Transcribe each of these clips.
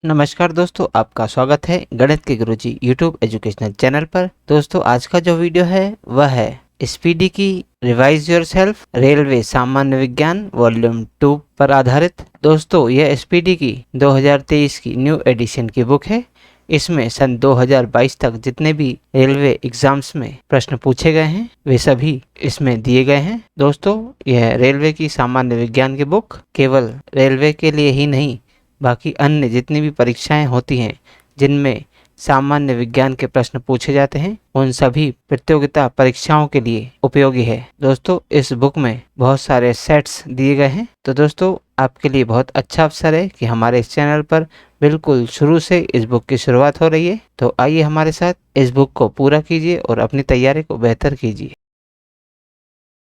नमस्कार दोस्तों, आपका स्वागत है गणित के गुरुजी यूट्यूब एजुकेशनल चैनल पर। दोस्तों, आज का जो वीडियो है वह है स्पीडी की रिवाइज योरसेल्फ रेलवे सामान्य विज्ञान वॉल्यूम 2 पर आधारित। दोस्तों, यह स्पीडी की 2023 की न्यू एडिशन की बुक है। इसमें सन 2022 तक जितने भी रेलवे एग्जाम्स में प्रश्न पूछे गए हैं वे सभी इसमें दिए गए हैं। दोस्तों, यह रेलवे की सामान्य विज्ञान की बुक केवल रेलवे के लिए ही नहीं, बाकी अन्य जितनी भी परीक्षाएं होती हैं जिनमें सामान्य विज्ञान के प्रश्न पूछे जाते हैं उन सभी प्रतियोगिता परीक्षाओं के लिए उपयोगी है। दोस्तों, इस बुक में बहुत सारे सेट्स दिए गए हैं, तो दोस्तों आपके लिए बहुत अच्छा अवसर है कि हमारे इस चैनल पर बिल्कुल शुरू से इस बुक की शुरुआत हो रही है। तो आइए हमारे साथ इस बुक को पूरा कीजिए और अपनी तैयारी को बेहतर कीजिए।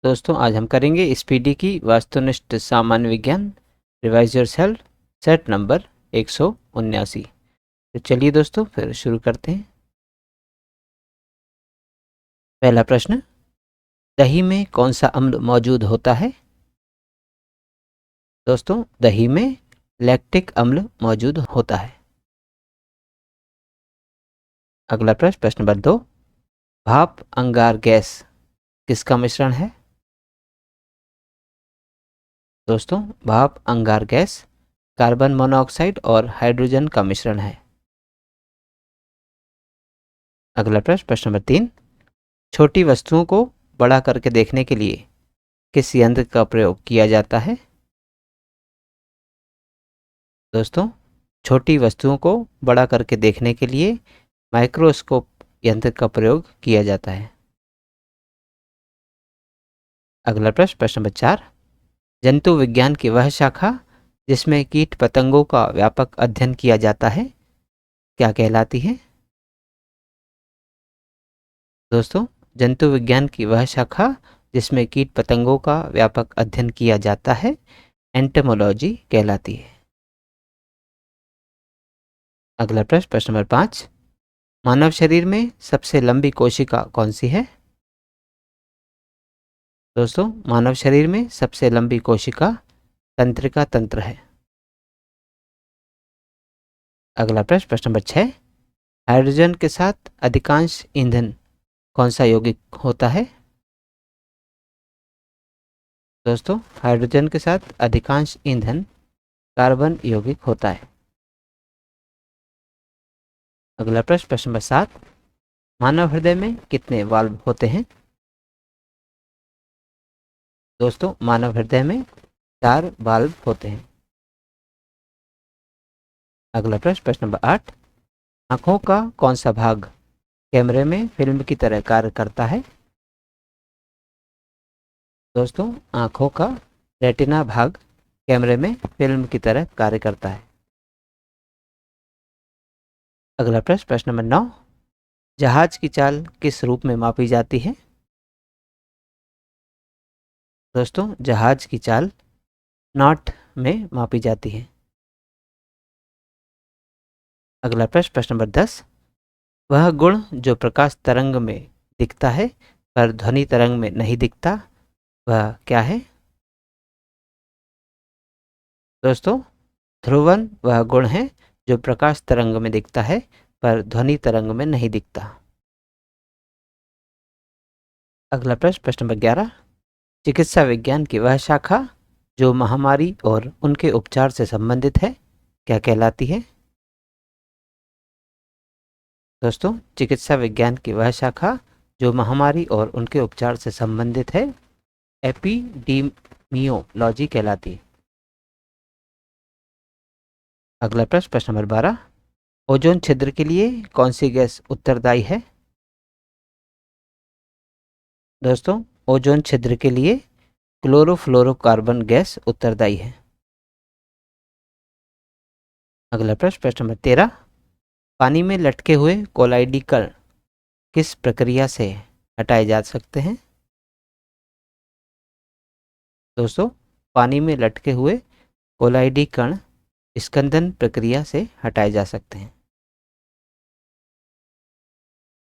दोस्तों, आज हम करेंगे स्पीडी की वस्तुनिष्ठ सामान्य विज्ञान रिवाइज योरसेल्फ सेट नंबर 179। तो चलिए दोस्तों फिर शुरू करते हैं। पहला प्रश्न, दही में कौन सा अम्ल मौजूद होता है? दोस्तों, दही में लैक्टिक अम्ल मौजूद होता है। अगला प्रश्न, प्रश्न नंबर 2, भाप अंगार गैस किसका मिश्रण है? दोस्तों, भाप अंगार गैस कार्बन मोनोऑक्साइड और हाइड्रोजन का मिश्रण है। अगला प्रश्न, प्रश्न नंबर 3, छोटी वस्तुओं को बड़ा करके देखने के लिए किस यंत्र का प्रयोग किया जाता है? दोस्तों, छोटी वस्तुओं को बड़ा करके देखने के लिए माइक्रोस्कोप यंत्र का प्रयोग किया जाता है। अगला प्रश्न, प्रश्न नंबर 4, जंतु विज्ञान की वह शाखा जिसमें कीट पतंगों का व्यापक अध्ययन किया जाता है क्या कहलाती है? दोस्तों, जंतु विज्ञान की वह शाखा जिसमें कीट पतंगों का व्यापक अध्ययन किया जाता है एंटोमोलॉजी कहलाती है। अगला प्रश्न, प्रश्न नंबर 5, मानव शरीर में सबसे लंबी कोशिका कौन सी है? दोस्तों, मानव शरीर में सबसे लंबी कोशिका तंत्रिका तंत्र है। अगला प्रश्न, प्रश्न नंबर 6, हाइड्रोजन के साथ अधिकांश ईंधन कौन सा यौगिक होता है? दोस्तों, हाइड्रोजन के साथ अधिकांश ईंधन कार्बन यौगिक होता है। अगला प्रश्न, प्रश्न नंबर 7, मानव हृदय में कितने वाल्व होते हैं? दोस्तों, मानव हृदय में 4 वाल्व होते हैं। अगला प्रश्न, प्रश्न नंबर 8, आंखों का कौन सा भाग कैमरे में फिल्म की तरह कार्य करता है? दोस्तों, आंखों का रेटिना भाग कैमरे में फिल्म की तरह कार्य करता है। अगला प्रश्न, प्रश्न नंबर 9, जहाज की चाल किस रूप में मापी जाती है? दोस्तों, जहाज की चाल नॉट में मापी जाती है। अगला प्रश्न, प्रश्न नंबर 10, वह गुण जो प्रकाश तरंग में दिखता है पर ध्वनि तरंग में नहीं दिखता वह क्या है? दोस्तों, ध्रुवन वह गुण है जो प्रकाश तरंग में दिखता है पर ध्वनि तरंग में नहीं दिखता। अगला प्रश्न, प्रश्न नंबर 11, चिकित्सा विज्ञान की वह शाखा जो महामारी और उनके उपचार से संबंधित है क्या कहलाती है? दोस्तों, चिकित्सा विज्ञान की वह शाखा जो महामारी और उनके उपचार से संबंधित है एपिडीमियोलॉजी कहलाती है। अगला प्रश्न, प्रश्न नंबर 12, ओजोन छिद्र के लिए कौन सी गैस उत्तरदायी है? दोस्तों, ओजोन छिद्र के लिए क्लोरोफ्लोरोकार्बन गैस उत्तरदायी है। अगला प्रश्न, प्रश्न नंबर 13, पानी में लटके हुए कोलाइडी कण किस प्रक्रिया से हटाए जा सकते हैं? दोस्तों, पानी में लटके हुए कोलाइडी कण स्कंदन प्रक्रिया से हटाए जा सकते हैं।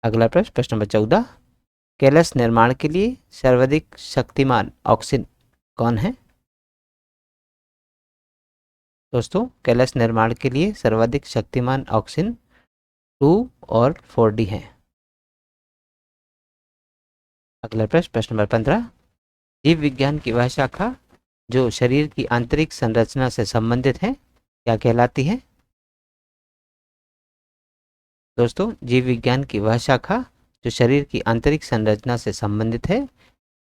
अगला प्रश्न, प्रश्न नंबर 14, कैलस निर्माण के लिए सर्वाधिक शक्तिमान ऑक्सीन कौन है? दोस्तों कलश निर्माण के लिए सर्वाधिक शक्तिमान ऑक्सीजन 2 और 4D हैं। अगला प्रश्न नंबर 15, जीव विज्ञान की वह शाखा जो शरीर की आंतरिक संरचना से संबंधित है क्या कहलाती है? दोस्तों जीव विज्ञान की वह शाखा जो शरीर की आंतरिक संरचना से संबंधित है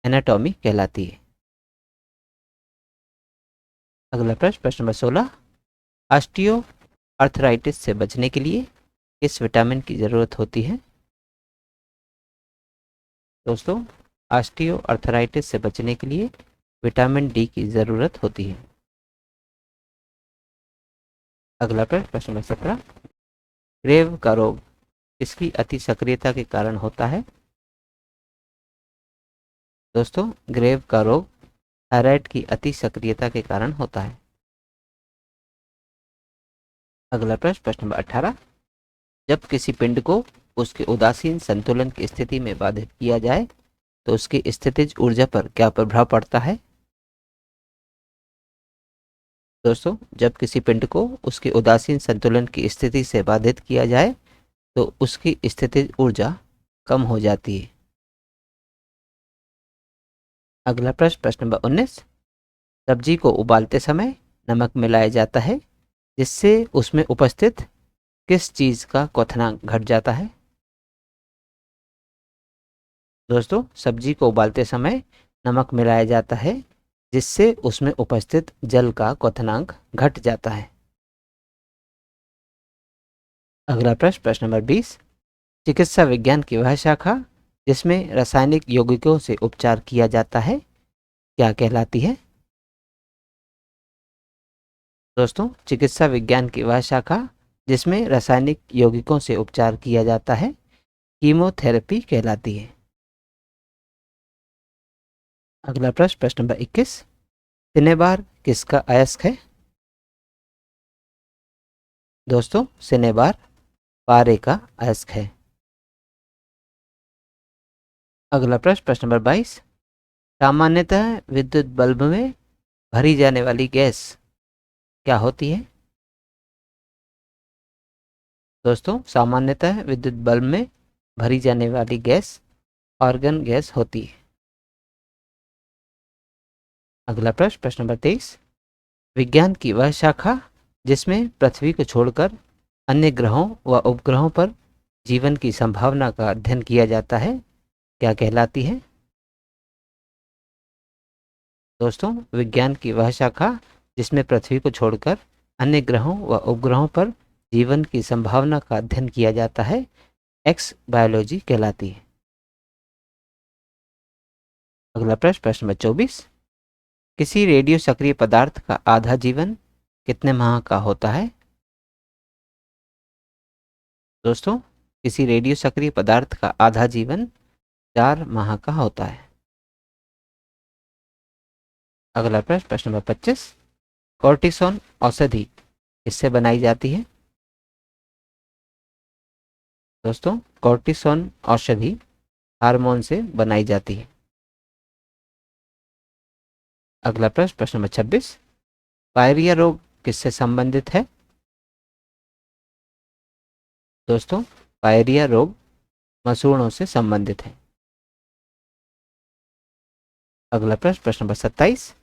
एनाटॉमी कहलाती है। अगला प्रश्न नंबर 16, ऑस्टियो आर्थराइटिस से बचने के लिए किस विटामिन की जरूरत होती है? दोस्तों ऑस्टियो आर्थराइटिस से बचने के लिए विटामिन डी की जरूरत होती है। अगला प्रश्न नंबर 17, ग्रेव का रोग किसकी अति सक्रियता के कारण होता है? दोस्तों ग्रेव का रोग थायराइड की अति सक्रियता के कारण होता है। अगला प्रश्न नंबर 18, जब किसी पिंड को उसके उदासीन संतुलन की स्थिति में बाधित किया जाए तो उसकी स्थितिज ऊर्जा पर क्या प्रभाव पड़ता है? दोस्तों जब किसी पिंड को उसके उदासीन संतुलन की स्थिति से बाधित किया जाए तो उसकी स्थितिज ऊर्जा कम हो जाती है। अगला प्रश्न नंबर 19, सब्जी को उबालते समय नमक मिलाया जाता है जिससे उसमें उपस्थित किस चीज का क्वथनांक घट जाता है? दोस्तों सब्जी को उबालते समय नमक मिलाया जाता है जिससे उसमें उपस्थित जल का क्वथनांक घट जाता है। अगला प्रश्न नंबर 20, चिकित्सा विज्ञान की वह शाखा जिसमें रासायनिक यौगिकों से उपचार किया जाता है क्या कहलाती है? दोस्तों चिकित्सा विज्ञान की वह शाखा जिसमें रासायनिक यौगिकों से उपचार किया जाता है कीमोथेरेपी कहलाती है। अगला प्रश्न नंबर 21, सिनेबार किसका अयस्क है? दोस्तों सिनेबार पारे का अयस्क है। अगला प्रश्न नंबर 22, सामान्यतः विद्युत बल्ब में भरी जाने वाली गैस क्या होती है? दोस्तों सामान्यतः विद्युत बल्ब में भरी जाने वाली गैस आर्गन गैस होती है। अगला प्रश्न नंबर 23, विज्ञान की वह शाखा जिसमें पृथ्वी को छोड़कर अन्य ग्रहों व उपग्रहों पर जीवन की संभावना का अध्ययन किया जाता है क्या कहलाती है? दोस्तों विज्ञान की वह शाखा जिसमें पृथ्वी को छोड़कर अन्य ग्रहों व उपग्रहों पर जीवन की संभावना का अध्ययन किया जाता है एक्स बायोलॉजी कहलाती है। अगला प्रश्न नंबर 24, किसी रेडियो सक्रिय पदार्थ का आधा जीवन कितने माह का होता है? दोस्तों किसी रेडियो सक्रिय पदार्थ का आधा जीवन 4 माह का होता है। अगला प्रश्न नंबर 25, कॉर्टिसोन औषधि किससे बनाई जाती है? दोस्तों कॉर्टिसोन औषधि हार्मोन से बनाई जाती है। अगला प्रश्न नंबर 26, पायरिया रोग किससे संबंधित है? दोस्तों पायरिया रोग मसूड़ों से संबंधित है। अगला प्रश्न नंबर 27,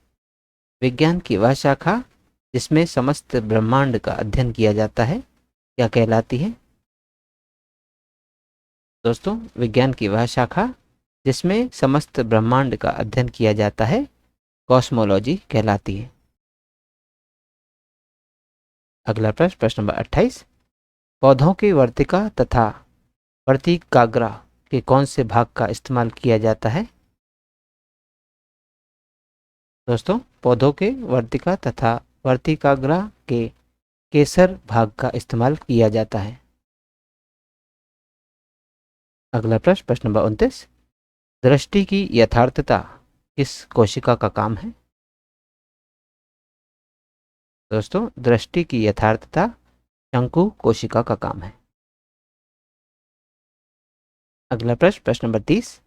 विज्ञान की वह शाखा जिसमें समस्त ब्रह्मांड का अध्ययन किया जाता है क्या कहलाती है? दोस्तों विज्ञान की वह शाखा जिसमें समस्त ब्रह्मांड का अध्ययन किया जाता है कॉस्मोलॉजी कहलाती है। अगला प्रश्न नंबर 28, पौधों की वर्तिका तथा वर्तिकाग्र के कौन से भाग का इस्तेमाल किया जाता है? दोस्तों पौधों के वर्तिका तथा वर्तिकाग्र के केसर भाग का इस्तेमाल किया जाता है। अगला प्रश्न नंबर 29, दृष्टि की यथार्थता किस कोशिका का काम है? दोस्तों दृष्टि की यथार्थता शंकु कोशिका का काम है। अगला प्रश्न नंबर 30,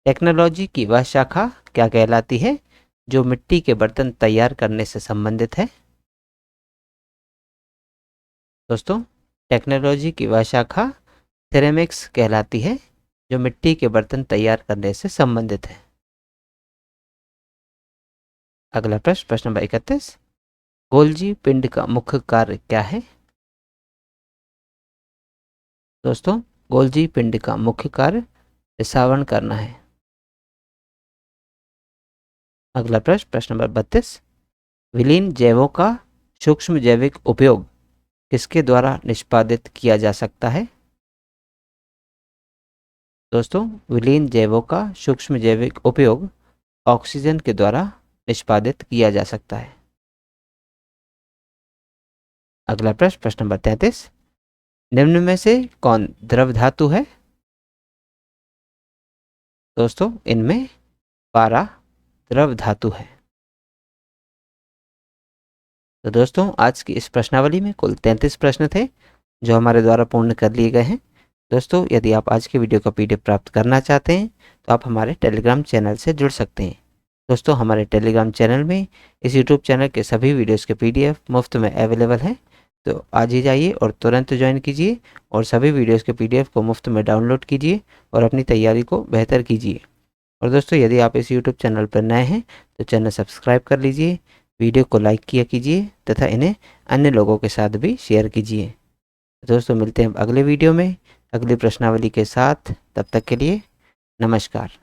टेक्नोलॉजी की वह शाखा क्या कहलाती है जो मिट्टी के बर्तन तैयार करने से संबंधित है? दोस्तों टेक्नोलॉजी की वह शाखा सिरेमिक्स कहलाती है जो मिट्टी के बर्तन तैयार करने से संबंधित है। अगला प्रश्न, प्रश्न नंबर 31, गोल्जी पिंड का मुख्य कार्य क्या है? दोस्तों गोल्जी पिंड का मुख्य कार्य निस्सारण करना है। अगला प्रश्न, प्रश्न नंबर 32, विलीन जैवों का सूक्ष्म जैविक उपयोग किसके द्वारा निष्पादित किया जा सकता है? दोस्तों विलीन जैवों का सूक्ष्म जैविक उपयोग ऑक्सीजन के द्वारा निष्पादित किया जा सकता है। अगला प्रश्न, प्रश्न नंबर 33, निम्न में से कौन द्रव धातु है? दोस्तों इनमें पारा द्रव धातु है। तो दोस्तों आज की इस प्रश्नावली में कुल 33 प्रश्न थे जो हमारे द्वारा पूर्ण कर लिए गए हैं। दोस्तों यदि आप आज के वीडियो का PDF प्राप्त करना चाहते हैं तो आप हमारे टेलीग्राम चैनल से जुड़ सकते हैं। दोस्तों हमारे टेलीग्राम चैनल में इस YouTube चैनल के सभी वीडियोस के PDF मुफ्त में अवेलेबल है, तो आज ही जाइए और तुरंत ज्वाइन कीजिए और सभी वीडियोस के PDF को मुफ्त में डाउनलोड कीजिए और अपनी तैयारी को बेहतर कीजिए। और दोस्तों यदि आप इस YouTube चैनल पर नए हैं तो चैनल सब्सक्राइब कर लीजिए, वीडियो को लाइक किया कीजिए तथा इन्हें अन्य लोगों के साथ भी शेयर कीजिए। दोस्तों मिलते हैं अगले वीडियो में अगली प्रश्नावली के साथ, तब तक के लिए नमस्कार।